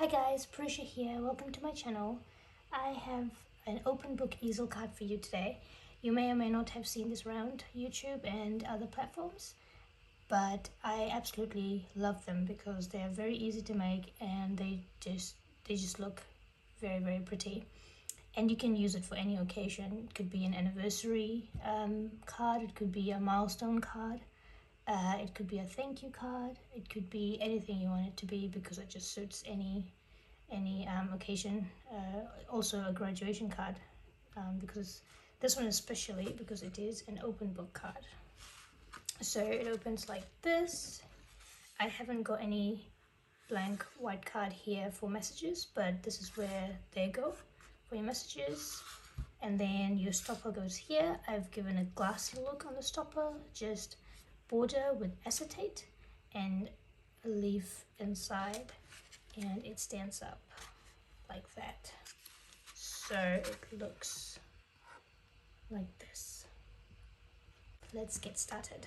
Hi guys, Prisha here. Welcome to my channel. I have an open book easel card for you today. You may or may not have seen this around YouTube and other platforms, but I absolutely love them because they are very easy to make and they just look very pretty. And you can use it for any occasion. It could be an anniversary card, it could be a milestone card. It could be a thank you card. It could be anything you want it to be because it just suits any occasion. Also a graduation card because this one especially because it is an open book card. So it opens like this. I haven't got any blank white card here for messages, but this is where they go for your messages. And then your stopper goes here. I've given a glassy look on the stopper, just border with acetate and a leaf inside, and it stands up like that. So it looks like this. Let's get started.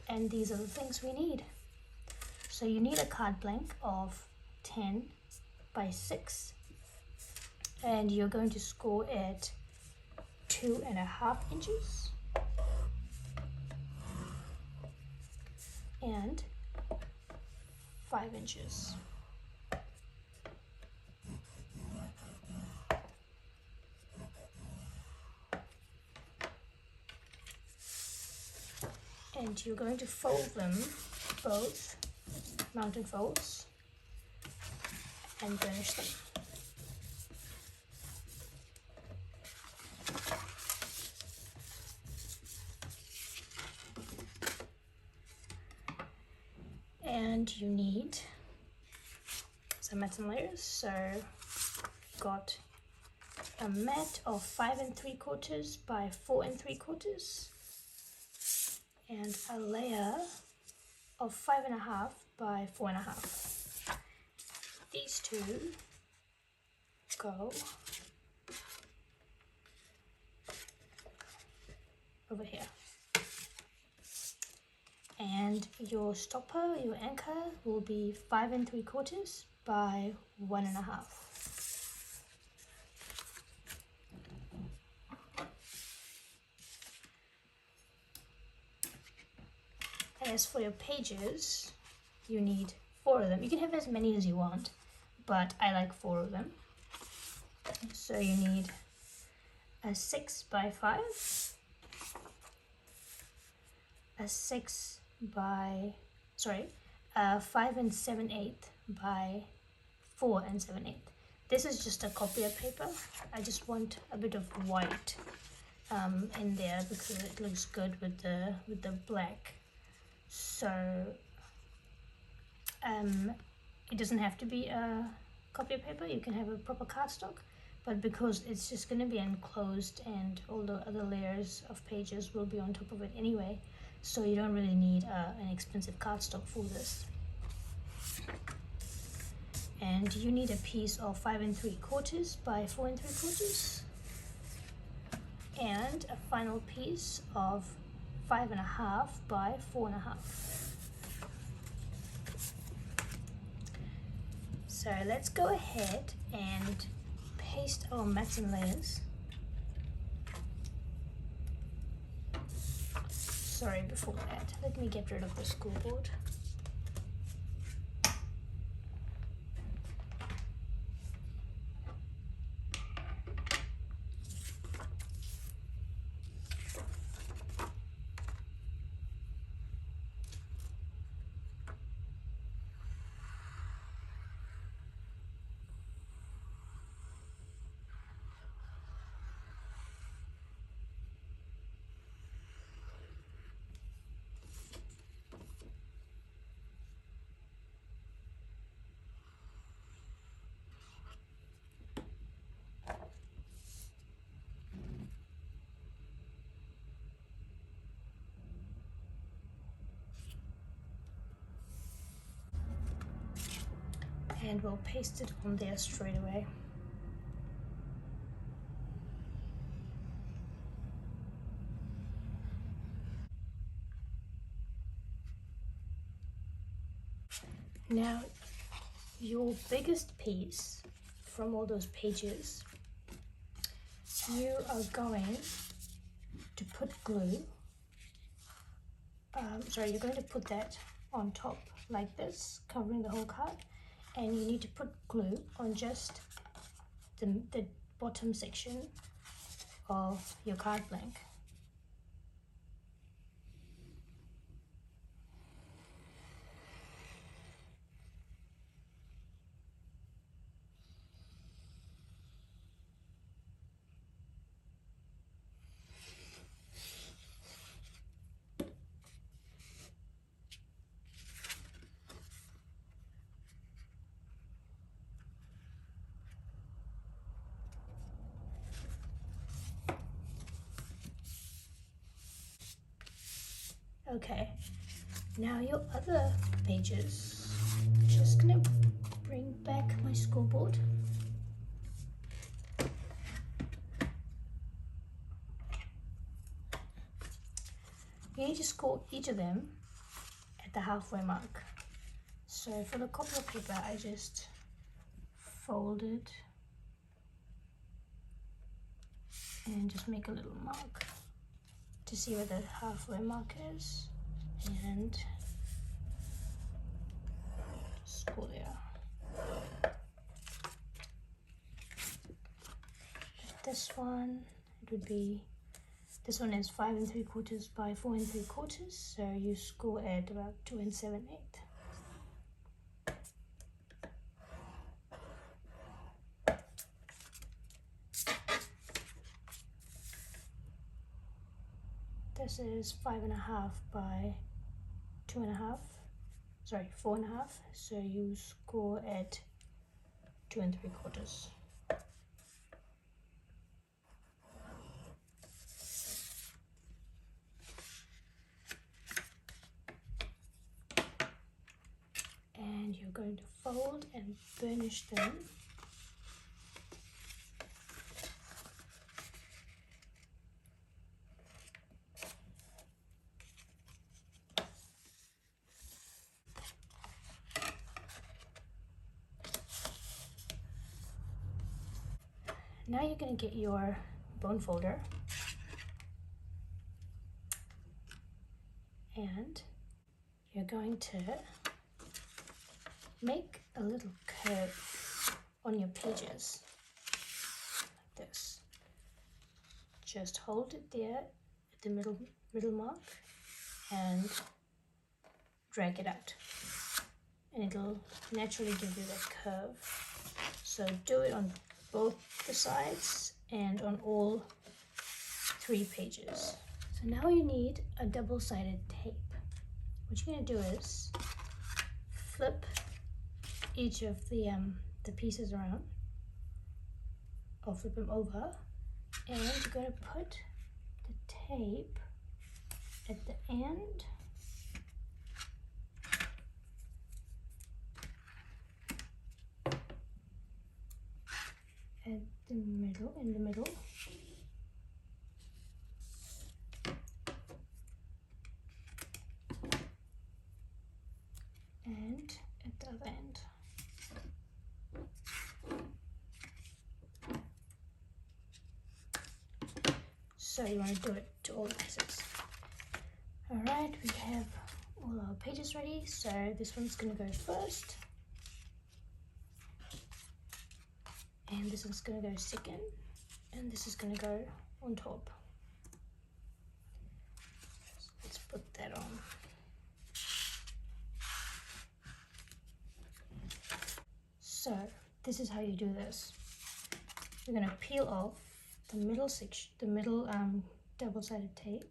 And these are the things we need. So you need a card blank of 10 by 6. And you're going to score at 2.5 inches and 5 inches. And you're going to fold them both, mountain folds, and burnish them. And you need some mats and layers. So got a mat of 5 3/4 by 4 3/4 and a layer of 5.5 by 4.5. These two go over here. And your stopper, your anchor, will be 5 3/4 by 1.5. And as for your pages, you need 4 of them. You can have as many as you want, but I like 4 of them. So you need a 6 by 5, a 6 by 5 7/8 by 4 7/8. This is just a copy of paper. I just want a bit of white in there because it looks good with the black. So it doesn't have to be a copy of paper. You can have a proper cardstock, but because it's just going to be enclosed and all the other layers of pages will be on top of it anyway, so you don't really need an expensive cardstock for this. And you need a piece of 5 3/4 by 4 3/4 and a final piece of 5.5 by 4.5. So let's go ahead and paste our mats and layers. Sorry, before that, let me get rid of the school board. And we'll paste it on there straight away. Now, your biggest piece from all those pages, you are going to put glue. You're going to put that on top like this, covering the whole card, and you need to put glue on just the bottom section of your card blank. Okay, now your other pages. Just gonna bring back my scoreboard. You need to score each of them at the halfway mark. So for the copy of paper, I just fold it and just make a little mark to see where the halfway mark is, and score there. This one, it would be, this one is 5 3/4 by 4 3/4, so you score at about 2 7/8. This is 5 1/2 by 2 1/2, 4 1/2, so you score at 2 3/4. And you're going to fold and burnish them. Now you're going to get your bone folder and you're going to make a little curve on your pages like this. Just hold it there at the middle mark and drag it out, and it'll naturally give you that curve. So do it on both the sides and on all 3 pages. So now you need a double-sided tape. What you're going to do is flip each of the pieces around, or flip them over, and you're going to put the tape at the end in the middle, and at the other end. So you want to do it to all the pieces. Alright, we have all our pages ready, so this one's going to go first. And this one's going to go second, and this is going to go on top. So let's put that on. So this is how you do this. You're going to peel off the middle section, the middle double-sided tape,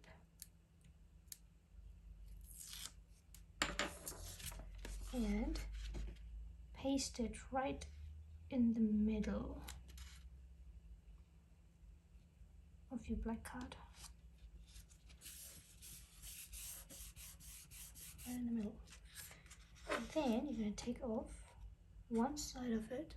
and paste it right in the middle of your black card. Right in the middle. And then you're going to take off one side of it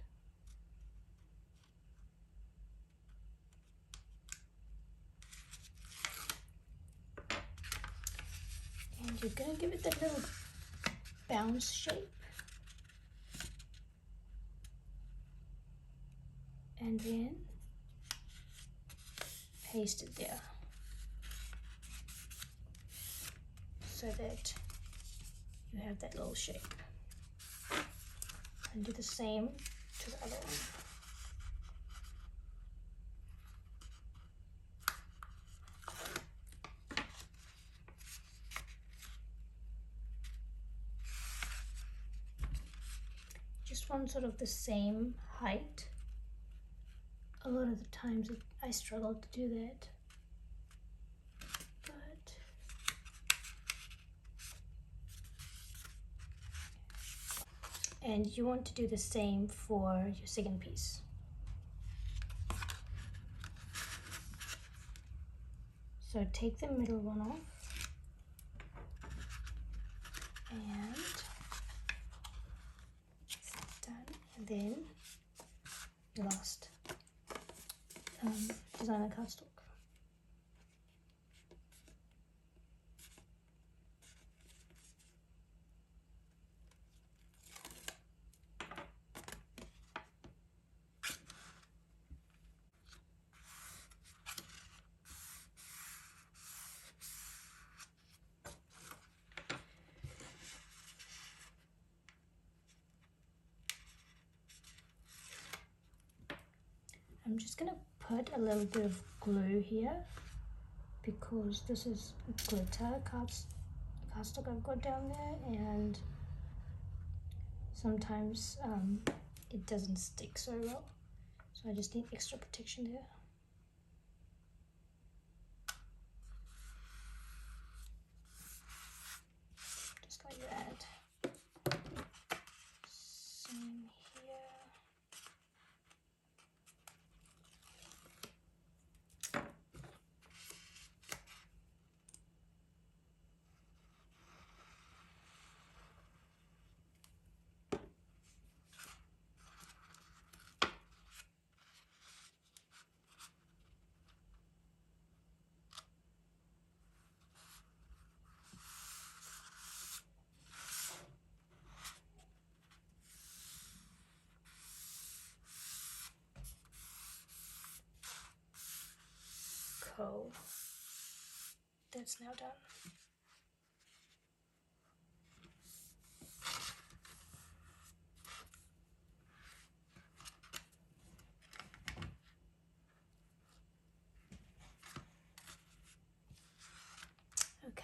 and you're going to give it that little bounce shape and then paste it there so that you have that little shape. And do the same to the other one. Just want sort of the same height. A lot of the times I struggle to do that, but and you want to do the same for your second piece. So take the middle one off and it's done, and then the last designer cardstock. I'm just gonna put a little bit of glue here because this is glitter cardstock I've got down there, and sometimes it doesn't stick so well, so I just need extra protection there. Just like that. Same here. Cool. That's now done. Okay.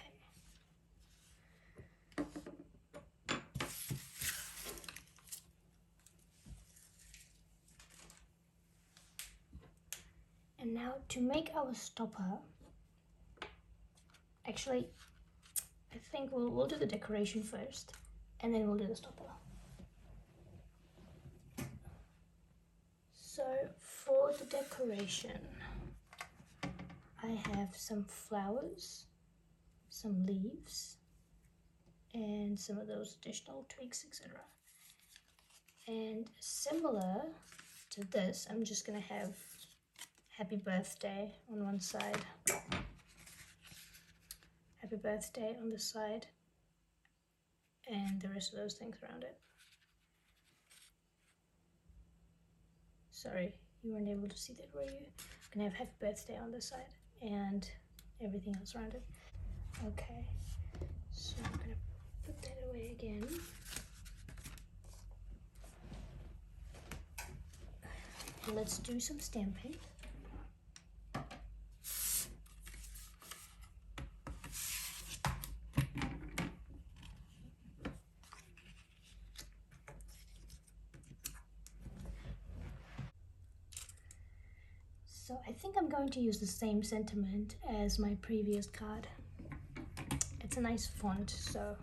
And now to make our stopper, actually, I think we'll do the decoration first, and then we'll do the stopper. So for the decoration, I have some flowers, some leaves, and some of those additional twigs, etc. And similar to this, I'm just gonna have happy birthday on one side, happy birthday on the side, and the rest of those things around it. Sorry, you weren't able to see that, were you? I'm gonna have happy birthday on this side and everything else around it. Okay, so I'm gonna put that away again. Let's do some stamping. So I think I'm going to use the same sentiment as my previous card. It's a nice font, so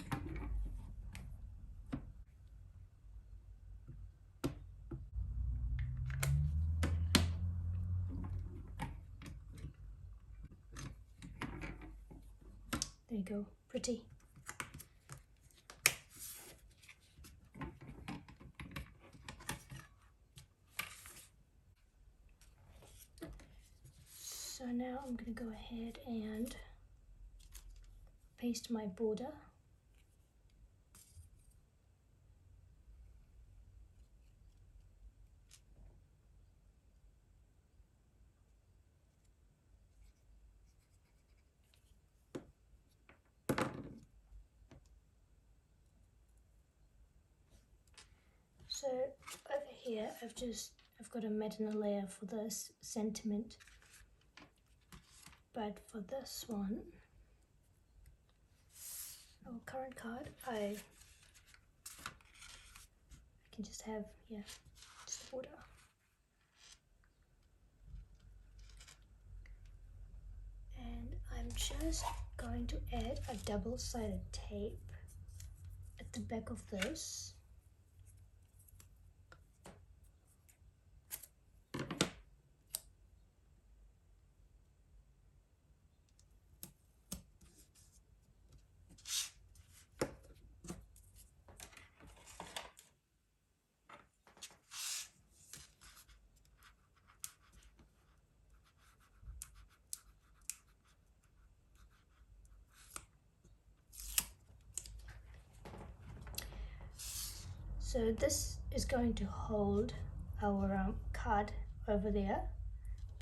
there you go, pretty. So now I'm going to go ahead and paste my border. here I've got a metal layer for this sentiment, but for this one, our current card, I can just have, yeah, just border. And I'm just going to add a double-sided tape at the back of this. So this is going to hold our card over there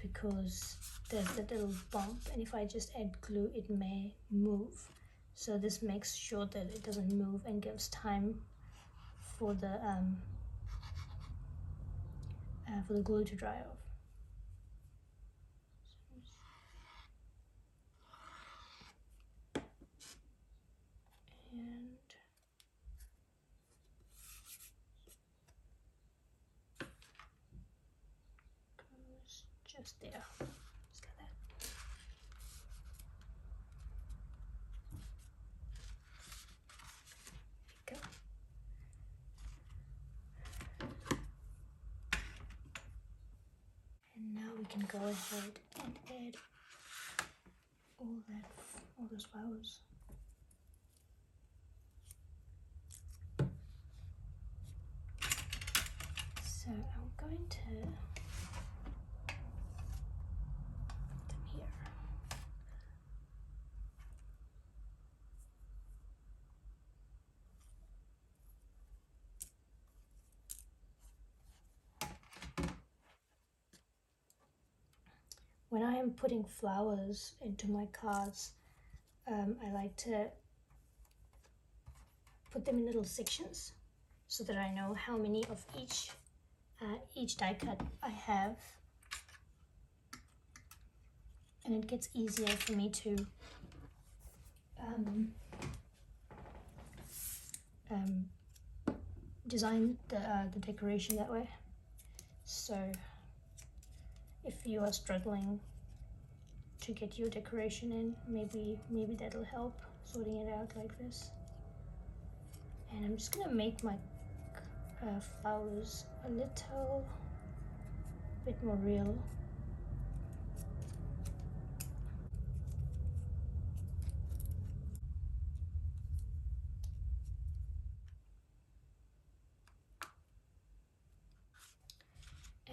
because there's that little bump, and if I just add glue it may move. So this makes sure that it doesn't move and gives time for the glue to dry off. And goes just there. Just got that. There you go. And now we can go ahead and add all those flowers. So I'm going to put them here. When I am putting flowers into my cards, I like to put them in little sections so that I know how many of each die cut I have, and it gets easier for me to design the decoration that way. So if you are struggling to get your decoration in, maybe that'll help, sorting it out like this. And I'm just gonna make my flowers a little bit more real.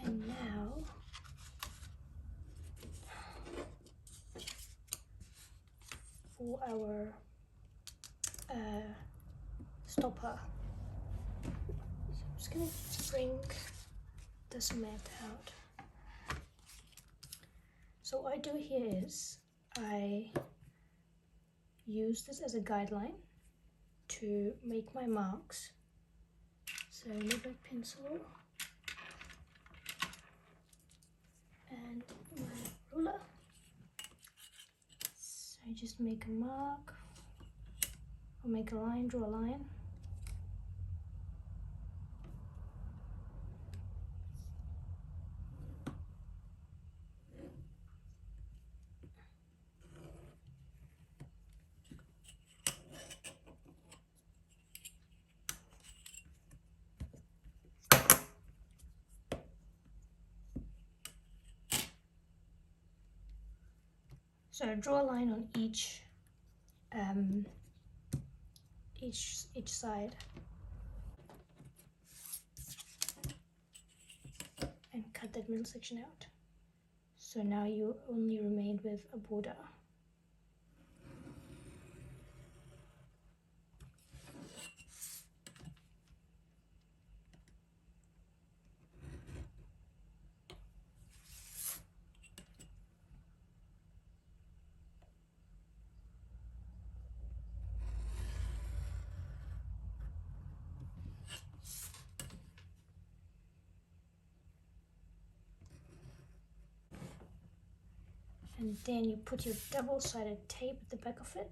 And now for our stopper. So I'm just gonna bring this mat out. So what I do here is I use this as a guideline to make my marks. So a little pencil and my ruler. So I just make a mark, or make a line, draw a line. So draw a line on each side and cut that middle section out. So now you only remain with a border. And then you put your double-sided tape at the back of it.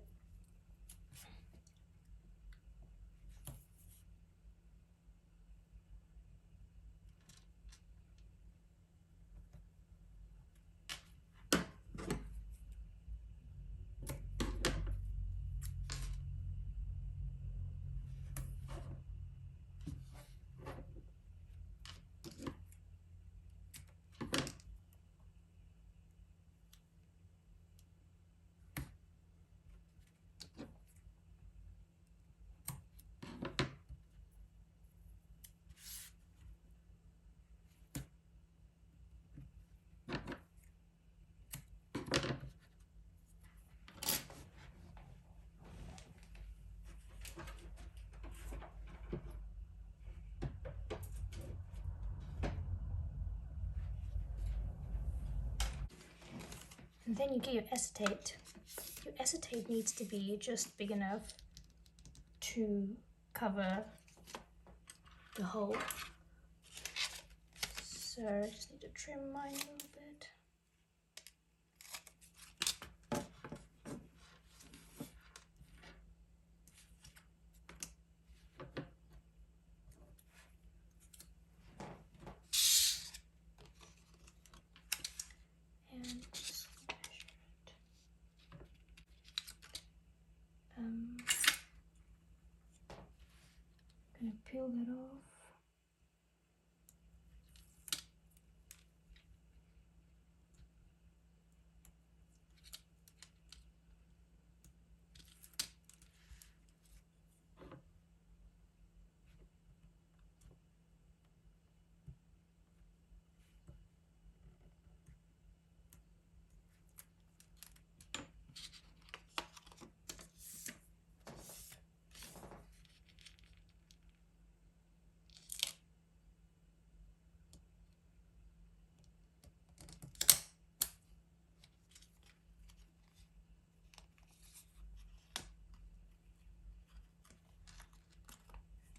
And then you get your acetate. Your acetate needs to be just big enough to cover the hole. So I just need to trim mine a little bit. And just measure it. I'm gonna peel that off.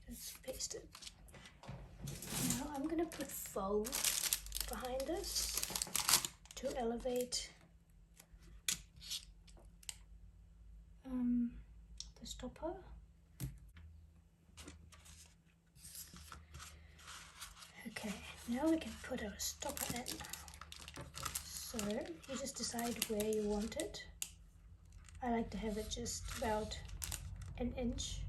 Just paste it. Now I'm gonna put faux behind this to elevate the stopper. Okay, now we can put our stopper in. So you just decide where you want it. I like to have it just about an inch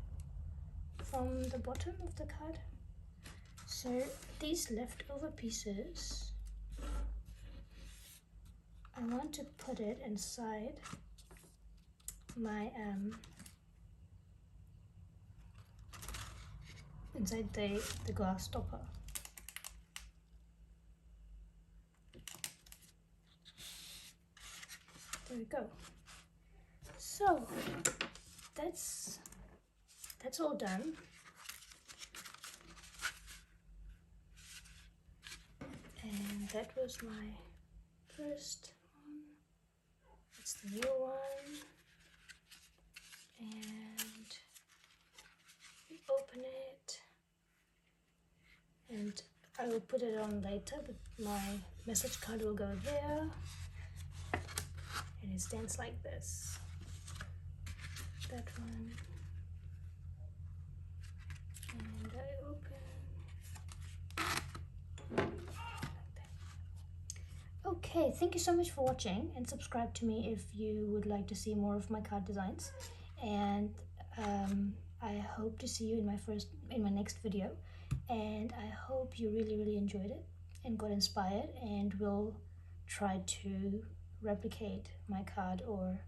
from the bottom of the card. So these leftover pieces, I want to put it inside my inside the glass stopper. There we go. So that's all done. And that was my first one. It's the new one. And we open it. And I will put it on later, but my message card will go there. And it stands like this. That one. And I open. Like that. Okay, thank you so much for watching, and subscribe to me if you would like to see more of my card designs. And I hope to see you in my next video. And I hope you really enjoyed it and got inspired, and will try to replicate my card or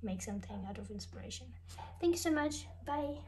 make something out of inspiration. Thank you so much. Bye.